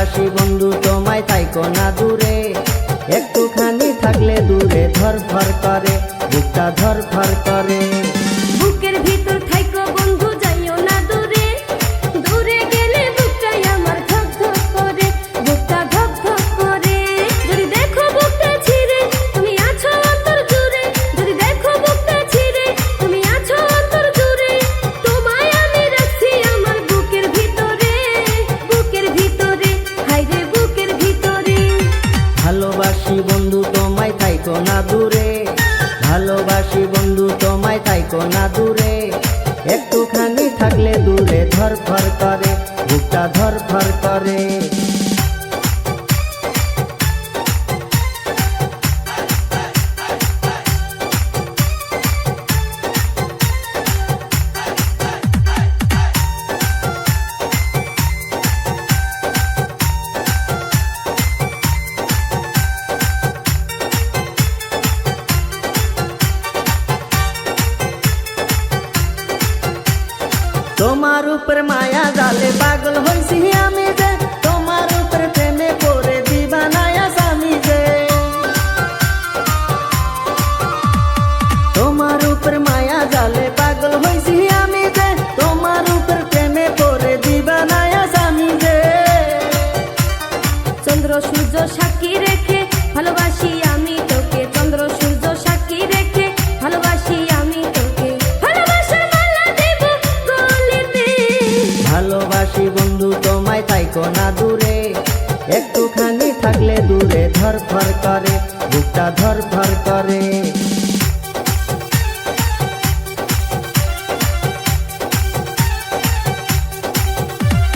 ভালোবাসি বন্ধু তোমায় তাইকো না দূরে, একটুখানি থাকলে দূরে ধরফর করে, বুকটা ধরফর করে। বুকের ভিতর থাইকো বন্ধু যাইও না দূরে, দূরে গেলে বুকটাই আমার ধক ধক করে, বুকটা ধক ধক করে। যদি দেখো বুকটা ছিঁড়ে তুমি আছো অন্তর জুড়ে, যদি দেখো বুকটা ছিঁড়ে তুমি আছো অন্তর জুড়ে, তোমায় আমি রাখছি আমার বুকের ভিতরে, বুকের ভিতরে, হায়রে বুকের ভিতরে। ভালোবাসি বন্ধু তোমায় তাইকো না দূরে, ভালোবাসি বন্ধু তোমায় তাইকো না দূরে, একটুখানি থাকলে দূরে ধরফর করে, বুকটা ধরফর করে। তোমার উপর মায়া জালে পাগল হইছি আমি যে, তোমার উপর প্রেমে পড়ে দিবানায়া স্বামী যে। তোমার উপর মায়া জালে পাগল হইছি আমি যে, তোমার উপর প্রেমে পড়ে দিবানায়া স্বামী যে। চন্দ্র সূর্য সাক্ষী রেখে ভালোবাসি আমি তোকে, চন্দ্র সূর্য সাক্ষী রেখে ভালোবাসি আমি তোকে, ভালোবাসার মালা দেব গলেতে। ভালোবাসি বন্ধু তোমায় তাইকো না দূরে, একটুখানি থাকলে দূরে ধরফর করে, বুকটা ধরফর করে।